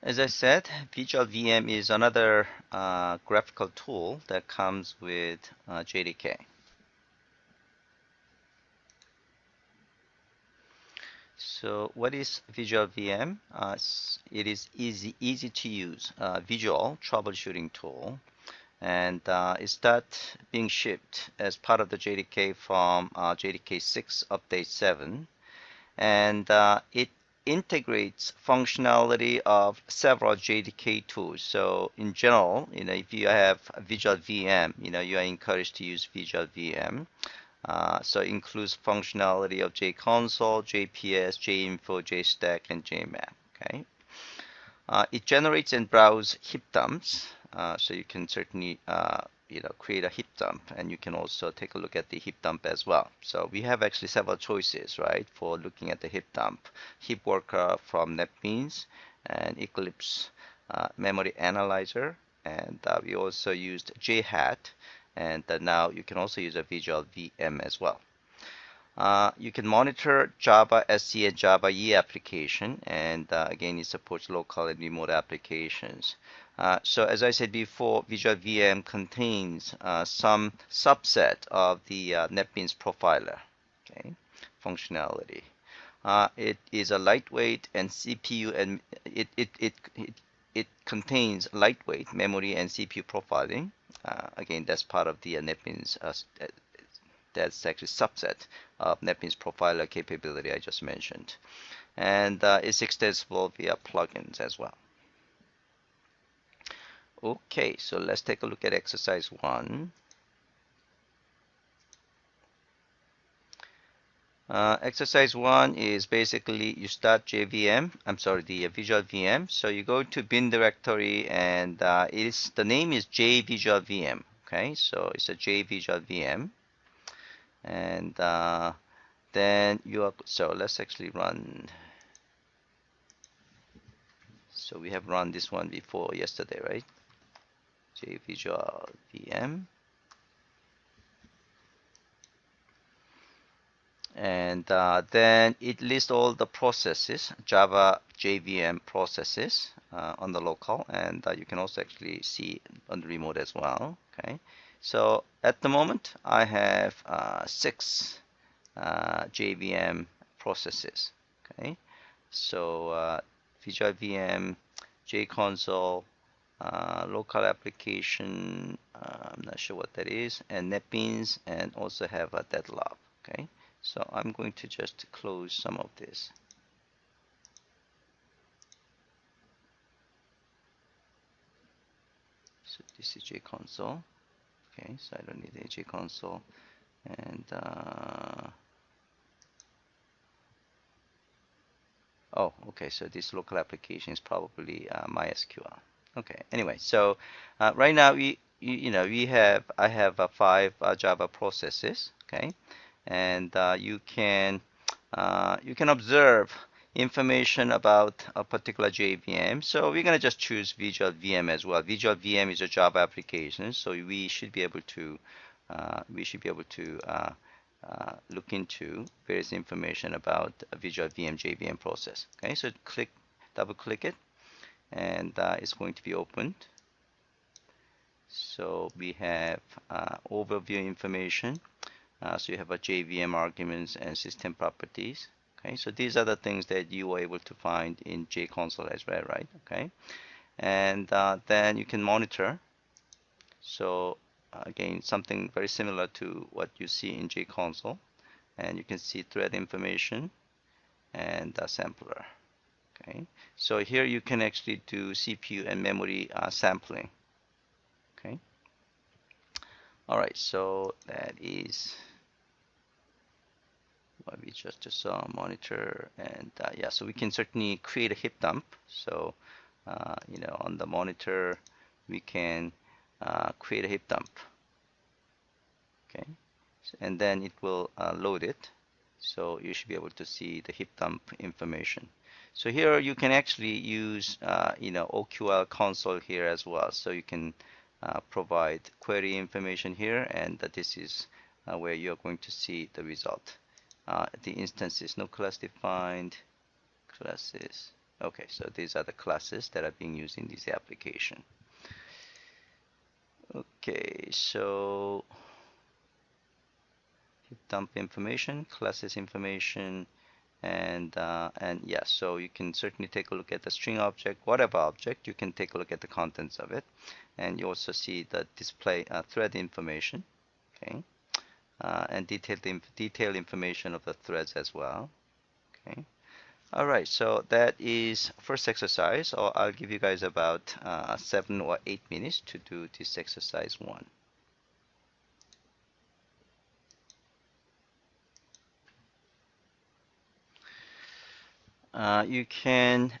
As I said, Visual VM is another graphical tool that comes with JDK. So what is Visual VM? It is easy to use visual troubleshooting tool, and it starts being shipped as part of the JDK from JDK 6 Update 7, and it integrates functionality of several JDK tools. So in general, if you have a Visual VM, you are encouraged to use Visual VM. So it includes functionality of JConsole, JPS, JInfo, JStack, and JMap. Okay. It generates and browses heap dumps, so you can certainly create a heap dump, and you can also take a look at the heap dump as well. So we have actually several choices, right, for looking at the heap dump. Heap worker from NetBeans and Eclipse memory analyzer, and we also used JHat, and now you can also use a Visual VM as well. You can monitor Java SE and Java E application, and again, it supports local and remote applications. So as I said before, Visual VM contains some subset of the NetBeans profiler, okay, functionality. It is a lightweight and CPU, and it contains lightweight memory and CPU profiling. Again, that's part of the NetBeans that's actually subset of NetBeans profiler capability I just mentioned. And it's extensible via plugins as well. Okay, so let's take a look at exercise 1. Exercise 1 is basically you start the Visual VM. So you go to bin directory, and the name is JVisual VM. Okay, so it's a JVisual VM. And then so let's actually run. So we have run this one before yesterday, right? JVisual VM. And then it lists all the processes, Java JVM processes on the local, and you can also actually see on the remote as well. Okay, so at the moment I have 6 JVM processes. Okay, so Visual VM, JConsole, local application, I'm not sure what that is, and NetBeans, and also have a deadlock. Okay, so I'm going to just close some of this. So this is JConsole. Okay, so I don't need a JConsole, and oh, okay, so this local application is probably MySQL. Okay, anyway, so right now I have 5 Java processes. Okay, and you can observe information about a particular JVM. So we're gonna just choose Visual VM as well. Visual VM is a Java application, so we should be able to look into various information about a Visual VM JVM process. Okay, so double click it, and it's going to be opened. So we have overview information. So you have a JVM arguments and system properties. Okay, so these are the things that you were able to find in JConsole as well, right? Okay, and then you can monitor. So again, something very similar to what you see in JConsole, and you can see thread information and sampler. Okay, so here you can actually do CPU and memory sampling. Okay, all right, so that is what we just saw. Monitor, and yeah, so we can certainly create a heap dump. So on the monitor we can create a heap dump. Okay, and then it will load it, so you should be able to see the heap dump information. So here you can actually use OQL console here as well, so you can provide query information here, and this is where you're going to see the result. The instances, no class defined, classes, Okay, so these are the classes that are being used in this application. Okay, so dump information, classes information, and yeah, so you can certainly take a look at the string object, whatever object, you can take a look at the contents of it, and you also see the display thread information, okay, and detailed information of the threads as well, okay. All right, so that is first exercise. I'll give you guys about 7 or 8 minutes to do this exercise 1. You can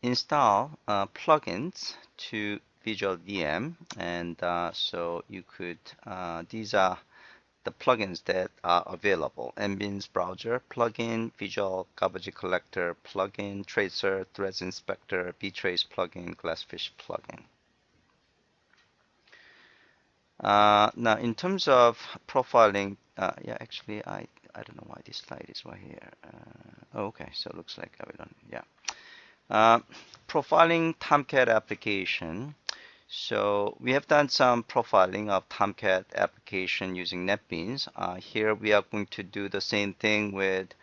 install plugins to Visual VM, and so you could, these are the plugins that are available: Ambience Browser plugin, Visual Garbage Collector plugin, Tracer, Threads Inspector, Btrace plugin, Glassfish plugin. Now, in terms of profiling, yeah, actually, I don't know why this slide is right here. Oh, okay, so it looks like I will done. Yeah. Profiling Tomcat application. So we have done some profiling of Tomcat application using NetBeans. Here we are going to do the same thing with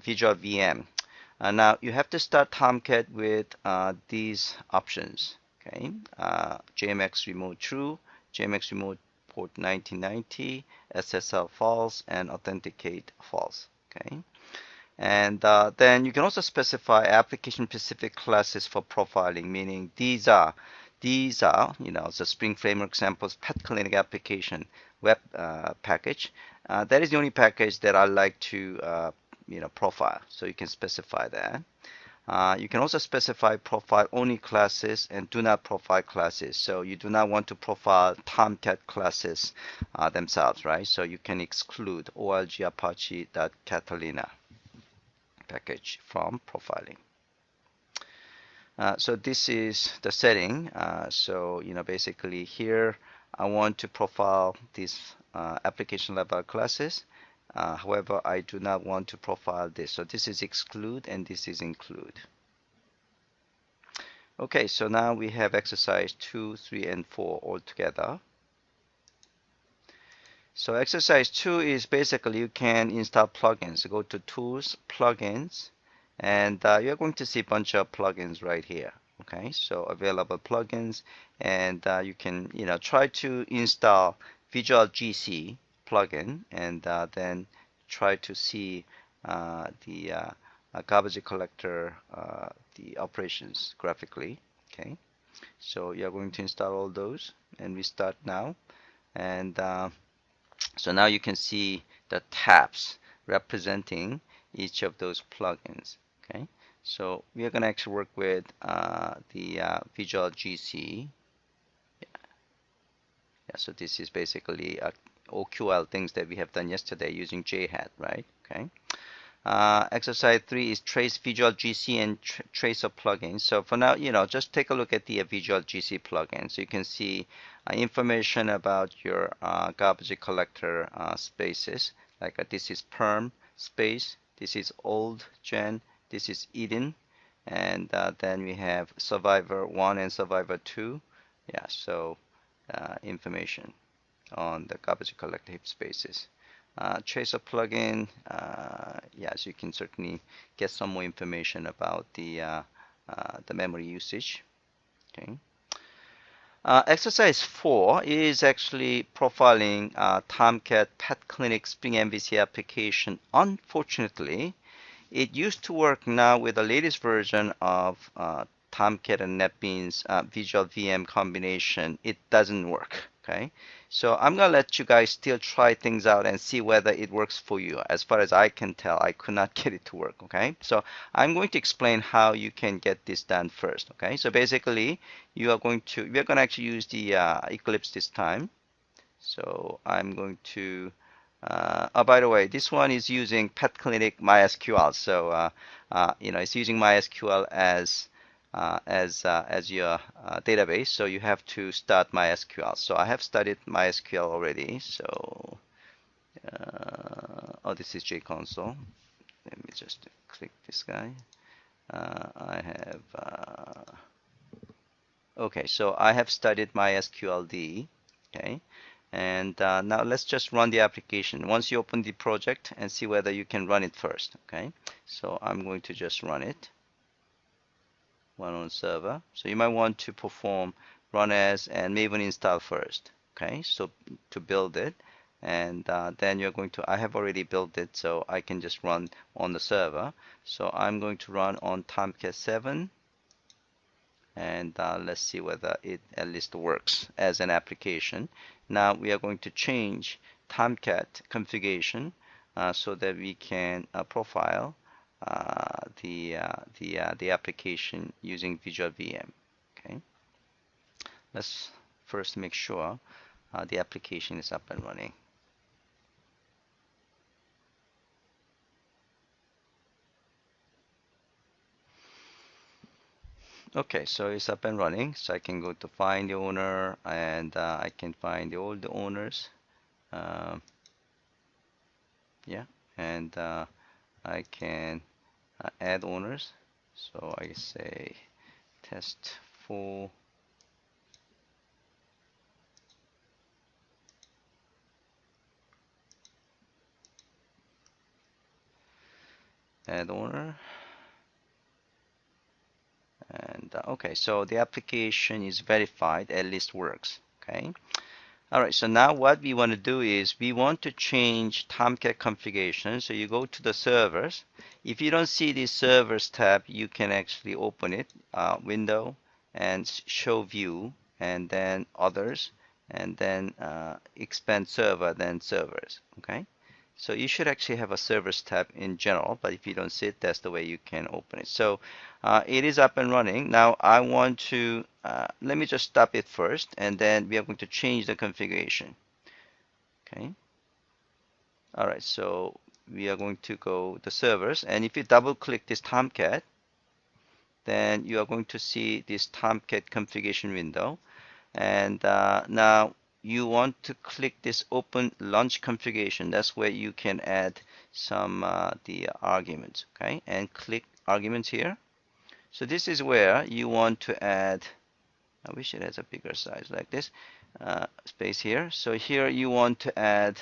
Visual VM. Now you have to start Tomcat with these options. Okay, JMX remote true, JMX remote port 1990, SSL false, and authenticate false. Okay. And then you can also specify application-specific classes for profiling, meaning these are, you know, the Spring Framework samples Pet Clinic application web package. That is the only package that I like to, you know, profile. So you can specify that. You can also specify profile only classes and do not profile classes. So you do not want to profile Tomcat classes themselves, right? So you can exclude OLG Apache.Catalina package from profiling. So this is the setting. So, you know, basically here I want to profile these application level classes. However, I do not want to profile this. So this is exclude and this is include. Okay, so now we have exercise 2, 3, and 4 all together. So exercise 2 is basically you can install plugins. Go to Tools, Plugins, and you're going to see a bunch of plugins right here. Okay, so available plugins, and you can, you know, try to install Visual GC plugin, and then try to see the garbage collector, the operations graphically. Okay, so you're going to install all those, and we start now, and so now you can see the tabs representing each of those plugins. Okay, so we are going to actually work with the Visual GC. Yeah, so this is basically OQL things that we have done yesterday using JHat, right? Okay. Exercise 3 is trace Visual GC and tracer plugins. So for now, you know, just take a look at the Visual GC plugin. So you can see information about your garbage collector spaces. Like this is perm space, this is old gen, this is Eden, and then we have survivor 1 and survivor 2. Yeah, so information on the garbage collector heap spaces. Tracer plugin, yes, you can certainly get some more information about the memory usage. Okay. Exercise 4 is actually profiling Tomcat Pet Clinic Spring MVC application. Unfortunately, it used to work now with the latest version of Tomcat and NetBeans Visual VM combination. It doesn't work. Okay, so I'm gonna let you guys still try things out and see whether it works for you. As far as I can tell, I could not get it to work. Okay, so I'm going to explain how you can get this done first. Okay, so basically we're going to actually use the Eclipse this time. So I'm going to oh, by the way, this one is using Pet Clinic MySQL. So you know, it's using MySQL as your database. So you have to start MySQL. So I have started MySQL already. So oh, this is JConsole. Let me just click this guy. I have okay, so I have studied MySQLD. Okay, and now let's just run the application. Once you open the project and see whether you can run it first. Okay, so I'm going to just run it. One on server. So you might want to perform run as and maybe install first. Okay, so to build it, and then you're going to, I have already built it, so I can just run on the server. So I'm going to run on Tomcat 7, and let's see whether it at least works as an application. Now we are going to change Tomcat configuration so that we can profile the application using Visual VM. Okay, let's first make sure the application is up and running. Okay, so it's up and running. So I can go to find the owner, and I can find all the owners. Yeah, and I can add owners. So I say test for add owner. And okay, so the application is verified, at least works. Okay. All right, so now what we want to do is we want to change Tomcat configuration. So you go to the servers. If you don't see the servers tab, you can actually open it, window, and show view, and then others, and then expand server, then servers. Okay. So you should actually have a servers tab in general, but if you don't see it, that's the way you can open it. So it is up and running. Now I want to, let me just stop it first, and then we are going to change the configuration. Okay. All right, so we are going to go to servers, and if you double click this Tomcat, then you are going to see this Tomcat configuration window. And now you want to click this open launch configuration. That's where you can add some the arguments. Okay, and click arguments here. So this is where you want to add, I wish it has a bigger size like this, space here. So here you want to add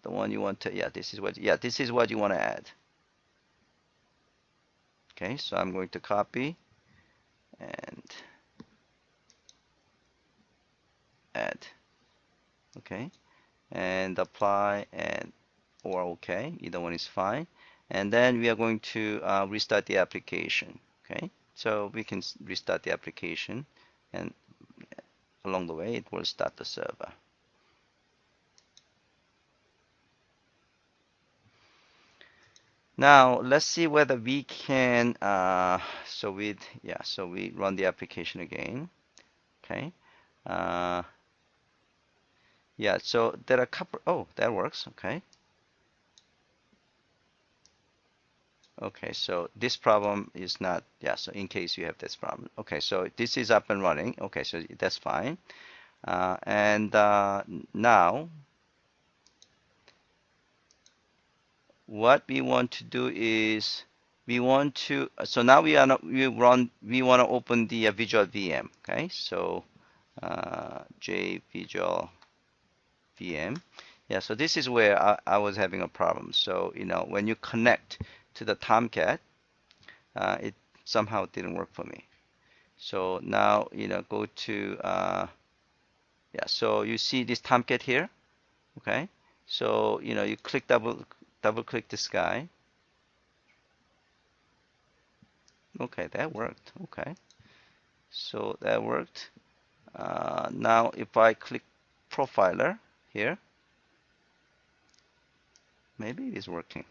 the one you want to, this is what you want to add. Okay, so I'm going to copy and add. Okay, and apply and or okay, either one is fine. And then we are going to restart the application. Okay, so we can restart the application, and along the way it will start the server. Now let's see whether we can. So we run the application again. Okay. Yeah. So there are a couple. Oh, that works. Okay. Okay, so this problem is not, so in case you have this problem. Okay, so this is up and running. Okay, so that's fine. Now, what we want to do is we want to, so now we want to open the Visual VM. Okay, so JVisual VM. Yeah, so this is where I was having a problem. So, when you connect to the Tomcat, it somehow didn't work for me. So now, go to, so you see this Tomcat here, okay? So, you click double click this guy. Okay, that worked, okay. So that worked. Now if I click profiler here, maybe it is working.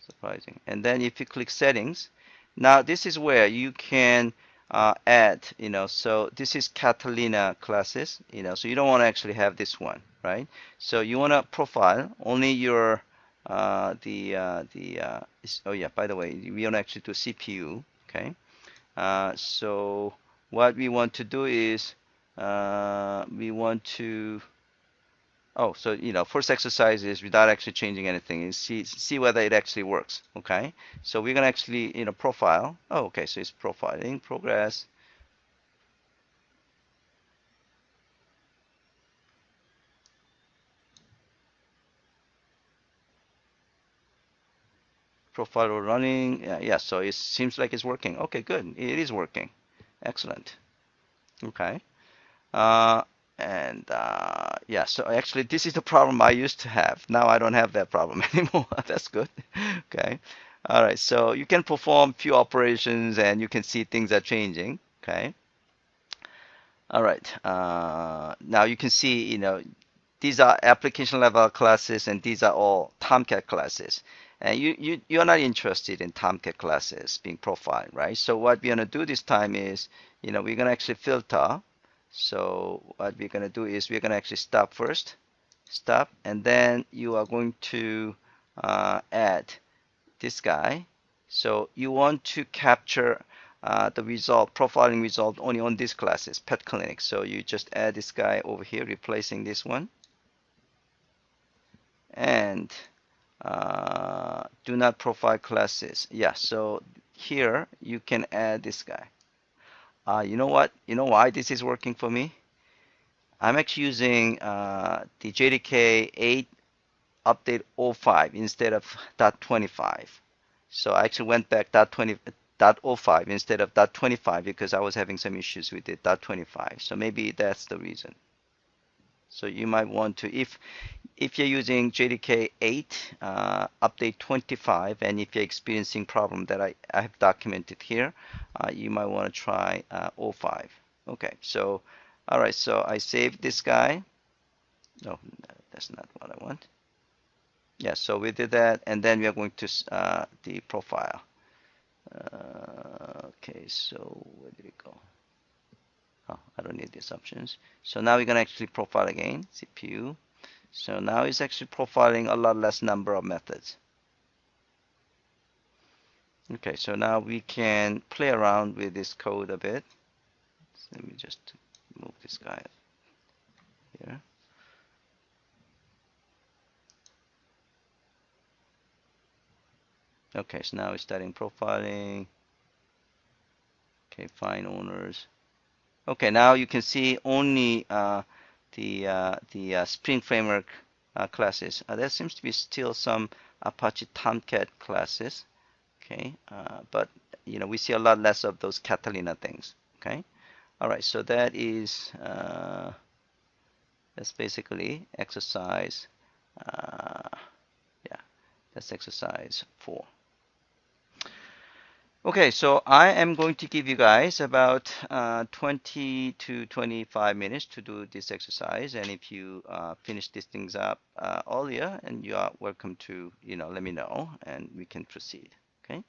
Surprising. And then if you click settings, now this is where you can add, so this is Catalina classes, so you don't want to actually have this one, right? So you want to profile only your oh yeah, by the way, we want to actually do CPU, okay? So what we want to do is we want to Oh, so first exercise is without actually changing anything, is see whether it actually works. Okay, so we're gonna actually profile. Oh, okay, so it's profiling progress. Profile running. Yeah, so it seems like it's working. Okay, good. It is working. Excellent. Okay. Uh, and yeah, so actually this is the problem I used to have. Now I don't have that problem anymore. That's good. Okay. All right. So you can perform few operations and you can see things are changing. Okay. All right. Now you can see, these are application level classes and these are all Tomcat classes. And you're not interested in Tomcat classes being profiled, right? So what we're gonna do this time is, we're gonna actually filter. So what we're gonna do is we're gonna actually stop first, stop, and then you are going to add this guy. So you want to capture the result, profiling result only on these classes, pet clinic. So you just add this guy over here, replacing this one. And do not profile classes. Yeah, so here you can add this guy. You know what? You know why this is working for me? I'm actually using the JDK 8 update '05 instead of .25. So I actually went back .05 instead of .25 because I was having some issues with the .25. So maybe that's the reason. So you might want to, if you're using JDK 8 update 25, and if you're experiencing problem that I have documented here, you might want to try '05. Okay, so all right, so I saved this guy. No, that's not what I want. Yeah, so we did that, and then we are going to the profile. Okay, so where did it go? Oh, I don't need these options. So now we're gonna actually profile again, CPU. So now it's actually profiling a lot less number of methods. Okay, so now we can play around with this code a bit. So let me just move this guy here. Okay, so now it's starting profiling. Okay, find owners. Okay, now you can see only the Spring Framework classes. There seems to be still some Apache Tomcat classes. Okay, but we see a lot less of those Catalina things. Okay, all right, so that's basically exercise. Yeah, that's exercise 4. Okay, so I am going to give you guys about 20 to 25 minutes to do this exercise. And if you finish these things up earlier, and you are welcome to, let me know and we can proceed. Okay.